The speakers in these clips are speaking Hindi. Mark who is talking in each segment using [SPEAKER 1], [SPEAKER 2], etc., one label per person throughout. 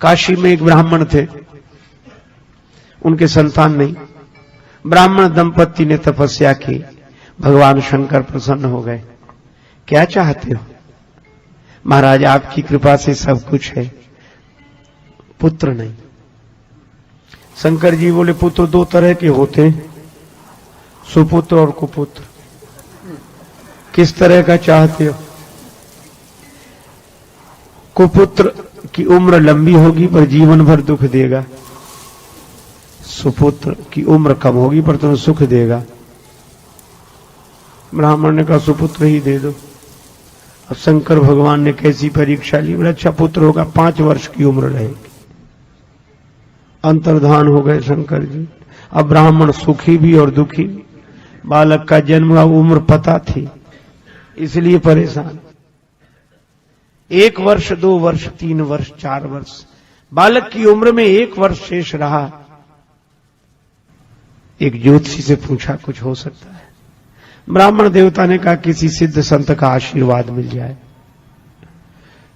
[SPEAKER 1] काशी में एक ब्राह्मण थे, उनके संतान नहीं। ब्राह्मण दंपति ने तपस्या की, भगवान शंकर प्रसन्न हो गए। क्या चाहते हो? महाराज आपकी कृपा से सब कुछ है, पुत्र नहीं। शंकर जी बोले पुत्र दो तरह के होते हैं, सुपुत्र और कुपुत्र। किस तरह का चाहते हो? कुपुत्र की उम्र लंबी होगी पर जीवन भर दुख देगा, सुपुत्र की उम्र कम होगी पर तुम्हें सुख देगा। ब्राह्मण ने कहा सुपुत्र ही दे दो। अब शंकर भगवान ने कैसी परीक्षा ली, बोला अच्छा पुत्र होगा, 5 वर्ष की उम्र रहेगी। अंतर्धान हो गए शंकर जी। अब ब्राह्मण सुखी भी और दुखी भी। बालक का जन्म उम्र पता थी, इसलिए परेशान। 1 वर्ष, 2 वर्ष, 3 वर्ष, 4 वर्ष, बालक की उम्र में 1 वर्ष शेष रहा। एक ज्योतिषी से पूछा कुछ हो सकता है? ब्राह्मण देवता ने कहा किसी सिद्ध संत का आशीर्वाद मिल जाए।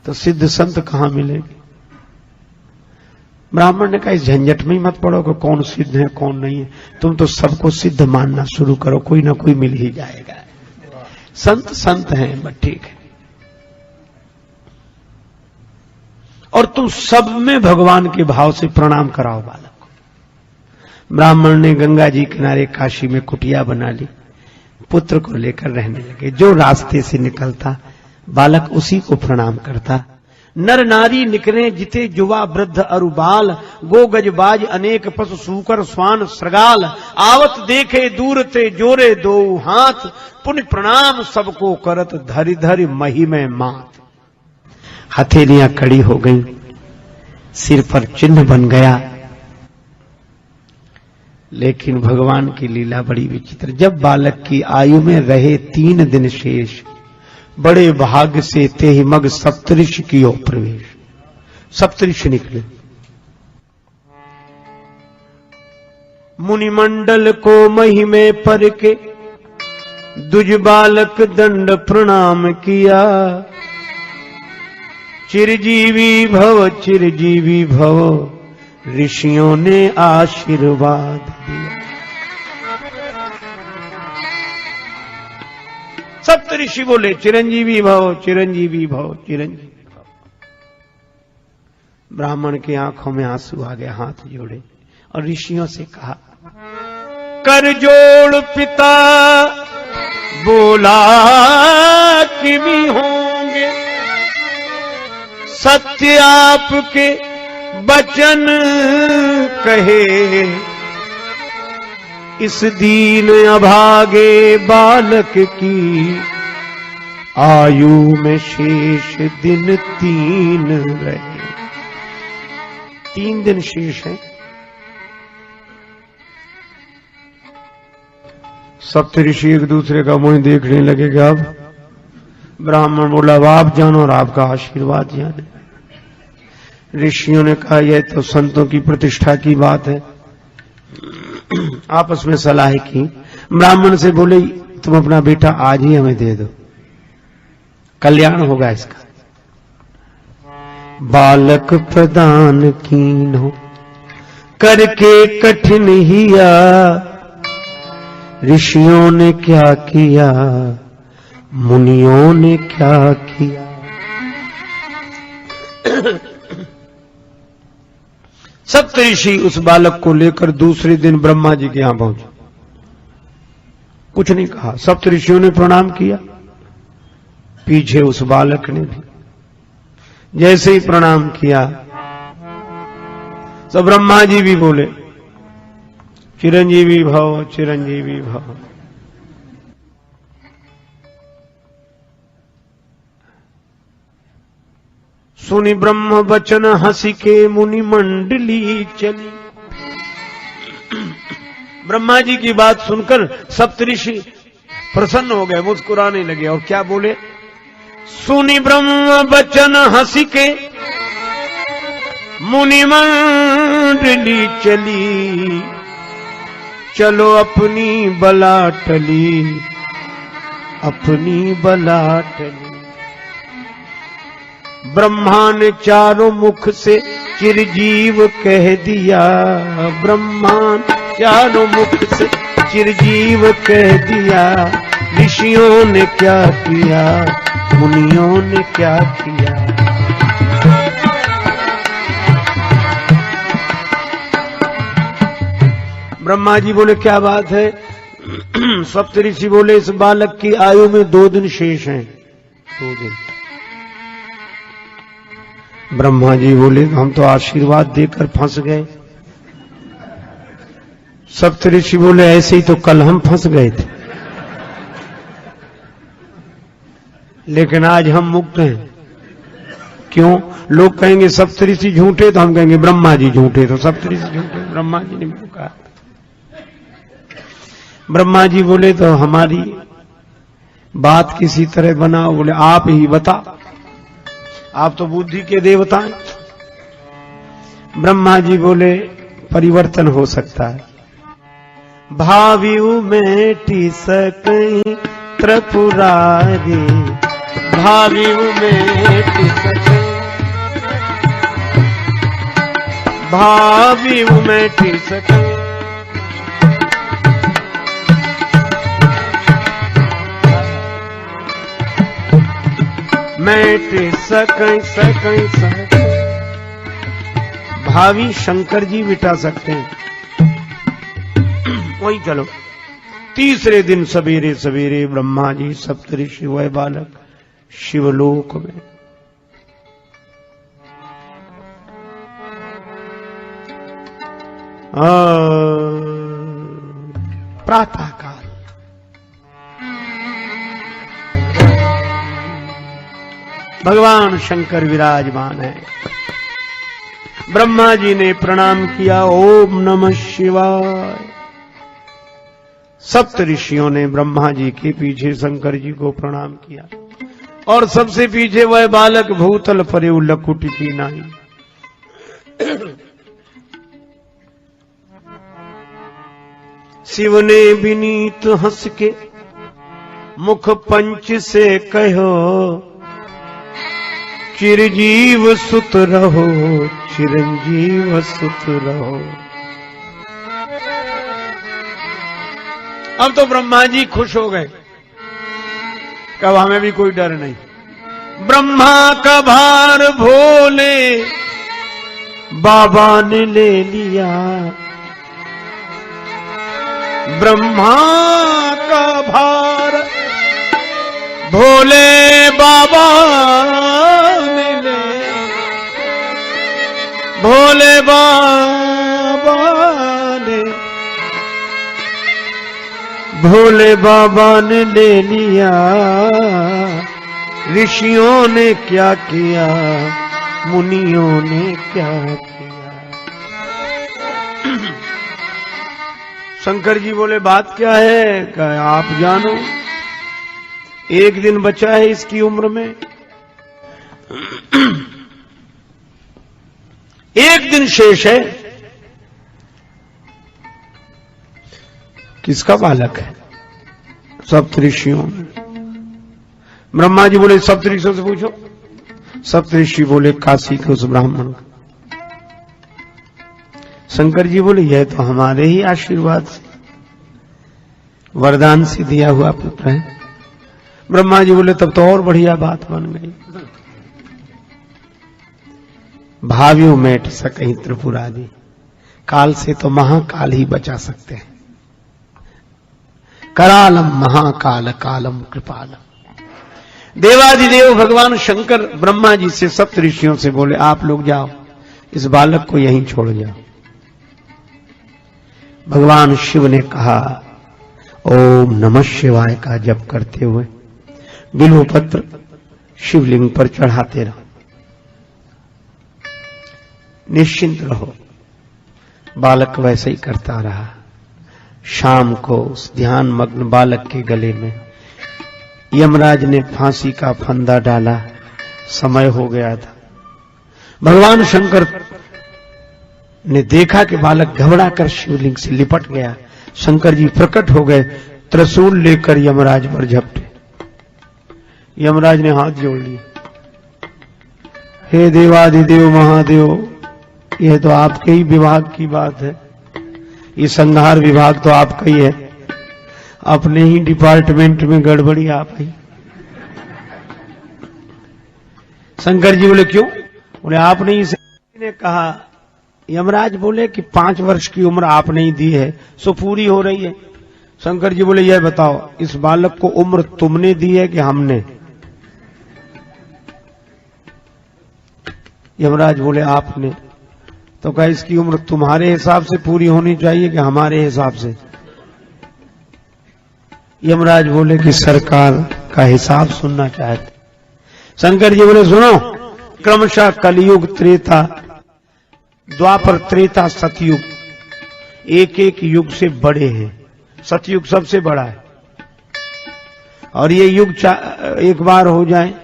[SPEAKER 1] तो सिद्ध संत कहां मिलेंगे? ब्राह्मण ने कहा इस झंझट में ही मत पड़ो कि कौन सिद्ध है कौन नहीं है, तुम तो सबको सिद्ध मानना शुरू करो, कोई ना कोई मिल ही जाएगा। संत संत हैं, बस ठीक है। और तुम सब में भगवान के भाव से प्रणाम कराओ बालक को। ब्राह्मण ने गंगा जी किनारे काशी में कुटिया बना ली, पुत्र को लेकर रहने लगे। जो रास्ते से निकलता बालक उसी को प्रणाम करता। नर नारी निकले जिते युवा वृद्ध अरुबाल, गो गजबाज अनेक पशु सूकर स्वान श्रगाल, आवत देखे दूर ते जोरे दो हाथ, पुण्य प्रणाम सबको करत धरि धरि महिमे मात। हथेलियां कड़ी हो गई, सिर पर चिन्ह बन गया। लेकिन भगवान की लीला बड़ी विचित्र। जब बालक की आयु में रहे 3 दिन शेष, बड़े भाग्य से तेहि मग सप्तऋषि की ओर प्रवेश। सप्तऋषि निकले, मुनिमंडल को महिमे पर के, दुज बालक दंड प्रणाम किया। चिरजीवी भव चिरजीवी भव, ऋषियों ने आशीर्वाद दिया। सप्तऋषि बोले चिरंजीवी भव चिरंजीवी भव चिरंजीवी भव। ब्राह्मण की आंखों में आंसू आ गए, हाथ जोड़े और ऋषियों से कहा कर जोड़ पिता बोला कि भी होंगे, सत्य आपके बचन कहे। इस दीन अभागे बालक की, आयु में शेष दिन 3 रहे। 3 दिन शेष है। सप्तऋषि एक दूसरे का मुंह देखने लगेगा। अब ब्राह्मण बोला आप जानो और आपका आशीर्वाद जाने। ऋषियों ने कहा यह तो संतों की प्रतिष्ठा की बात है। आपस में सलाह की। ब्राह्मण से बोले तुम अपना बेटा आज ही हमें दे दो, कल्याण होगा इसका। बालक प्रदान कीन्हो करके कठिन हिया, ऋषियों ने क्या किया मुनियों ने क्या किया। सप्तऋषि उस बालक को लेकर दूसरे दिन ब्रह्मा जी के यहां पहुंचे। कुछ नहीं कहा, सप्तऋषियों ने प्रणाम किया, पीछे उस बालक ने भी जैसे ही प्रणाम किया तो ब्रह्मा जी भी बोले चिरंजीवी भव चिरंजीवी भव। सुनि ब्रह्म वचन हंसी के मुनि मंडली चली। ब्रह्मा जी की बात सुनकर सप्तऋषि प्रसन्न हो गए, मुस्कुराने लगे और क्या बोले सुनि ब्रह्म वचन हंसी के मुनि मंडली चली, चलो अपनी बला टली अपनी बला टली। ब्रह्मा ने चारों मुख से चिरजीव कह दिया, ब्रह्मा चारों मुख से चिरजीव कह दिया। ऋषियों ने क्या किया, मुनियों ने क्या किया। ब्रह्मा जी बोले क्या बात है। सप्तऋषि बोले इस बालक की आयु में 2 दिन शेष हैं, 2 दिन। ब्रह्मा जी बोले हम तो आशीर्वाद देकर फंस गए। सप्तऋषि बोले ऐसे ही तो कल हम फंस गए थे, लेकिन आज हम मुक्त हैं। क्यों? लोग कहेंगे सप्तऋषि झूठे, तो हम कहेंगे ब्रह्मा जी झूठे। तो सप्तऋषि झूठे, ब्रह्मा जी ने कहा। ब्रह्मा जी बोले तो हमारी बात किसी तरह बनाओ। बोले आप ही बता, आप तो बुद्धि के देवता हैं। ब्रह्मा जी बोले परिवर्तन हो सकता है। भावियु मेटि सकई त्रिपुरारी, भावियु मेटि सकई, भावियु मेटि सकई। मेटि सकई सकई सकई। भावी शंकर जी मिटा सकते हैं। वही चलो। तीसरे दिन सवेरे सवेरे ब्रह्मा जी सप्तऋषि वह बालक शिवलोक में। प्रातः काल भगवान शंकर विराजमान है। ब्रह्मा जी ने प्रणाम किया, ओम नमः शिवाय। सप्त ऋषियों ने ब्रह्मा जी के पीछे शंकर जी को प्रणाम किया, और सबसे पीछे वह बालक भूतल परे लकुट की नाई। शिव ने विनीत हंस के मुख पंच से कहो, चिरजीव सुत रहो, चिरंजीव सुत रहो। अब तो ब्रह्मा जी खुश हो गए, कब हमें भी कोई डर नहीं। ब्रह्मा का भार भोले बाबा ने ले लिया, ब्रह्मा का भार भोले बाबा ने ले, भोले बाबा ने, भोले बाबा ने ले लिया। ऋषियों ने क्या किया, मुनियों ने क्या किया। शंकर जी बोले बात क्या है? कहा आप जानो, एक दिन बचा है इसकी उम्र में, एक दिन शेष है। किसका बालक है? सप्तऋषियों में। ब्रह्मा जी बोले सप्तऋषियों से पूछो। सप्तऋषि बोले काशी के उस ब्राह्मण का। शंकर जी बोले यह तो हमारे ही आशीर्वाद से, वरदान से दिया हुआ पुत्र है। ब्रह्मा जी बोले तब तो और बढ़िया बात बन गई। भावियों मेट सकहीं त्रिपुरारी, काल से तो महाकाल ही बचा सकते हैं। करालम महाकाल कालम कृपालम। देवादिदेव भगवान शंकर ब्रह्मा जी से सप्त ऋषियों से बोले आप लोग जाओ, इस बालक को यहीं छोड़ जाओ। भगवान शिव ने कहा ओम नमः शिवाय का जप करते हुए बिल्व पत्र शिवलिंग पर चढ़ाते रहो, निश्चिंत रहो। बालक वैसे ही करता रहा। शाम को उस ध्यान मग्न बालक के गले में यमराज ने फांसी का फंदा डाला। समय हो गया था। भगवान शंकर ने देखा कि बालक घबरा कर शिवलिंग से लिपट गया। शंकर जी प्रकट हो गए, त्रिशूल लेकर यमराज पर झपटे। यमराज ने हाथ जोड़ लिए। हे देवाधिदेव महादेव, यह तो आपके ही विभाग की बात है, ये संहार विभाग तो आपका ही है, अपने ही डिपार्टमेंट में गड़बड़ी आप ही। शंकर जी बोले क्यों? बोले आपने ही ने कहा। यमराज बोले कि 5 वर्ष की उम्र आपने ही दी है, सो पूरी हो रही है। शंकर जी बोले यह बताओ, इस बालक को उम्र तुमने दी है कि हमने? यमराज बोले आपने। तो कहा इसकी उम्र तुम्हारे हिसाब से पूरी होनी चाहिए कि हमारे हिसाब से? यमराज बोले कि सरकार का हिसाब सुनना चाहते। शंकर जी बोले सुनो, क्रमशः कलयुग, त्रेता, द्वापर, त्रेता, सतयुग, एक एक युग से बड़े हैं। सतयुग सबसे बड़ा है, और ये युग एक बार हो जाए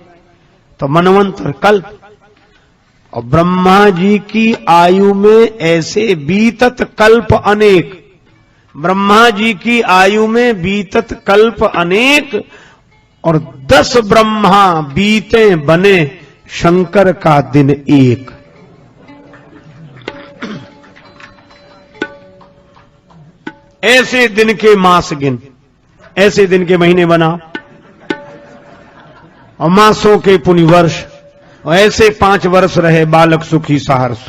[SPEAKER 1] तो मनवंतर, कल्प। और ब्रह्मा जी की आयु में ऐसे बीतत कल्प अनेक, ब्रह्मा जी की आयु में बीतत कल्प अनेक, और 10 ब्रह्मा बीते बने शंकर का दिन एक। ऐसे दिन के मास गिन, ऐसे दिन के महीने बनाओ, और मासों के पुण्य वर्ष, और ऐसे 5 वर्ष रहे बालक सुखी सहर्ष।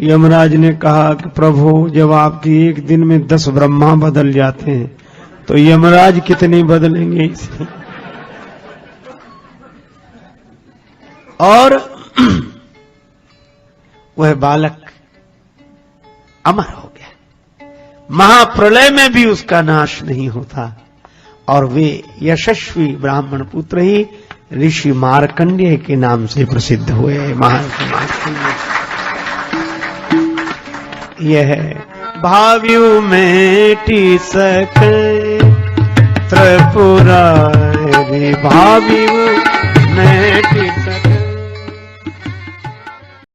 [SPEAKER 1] यमराज ने कहा कि प्रभु, जब आपकी एक दिन में 10 ब्रह्मा बदल जाते हैं तो यमराज कितने बदलेंगे इसे? और वह बालक अमर हो गया, महाप्रलय में भी उसका नाश नहीं होता, और वे यशस्वी ब्राह्मण पुत्र ही ऋषि मार्कंडेय के नाम से प्रसिद्ध हुए। महर्षि मार्कंडेय यह भाव्यु मेटी सके त्रिपुरारी, भाव्यु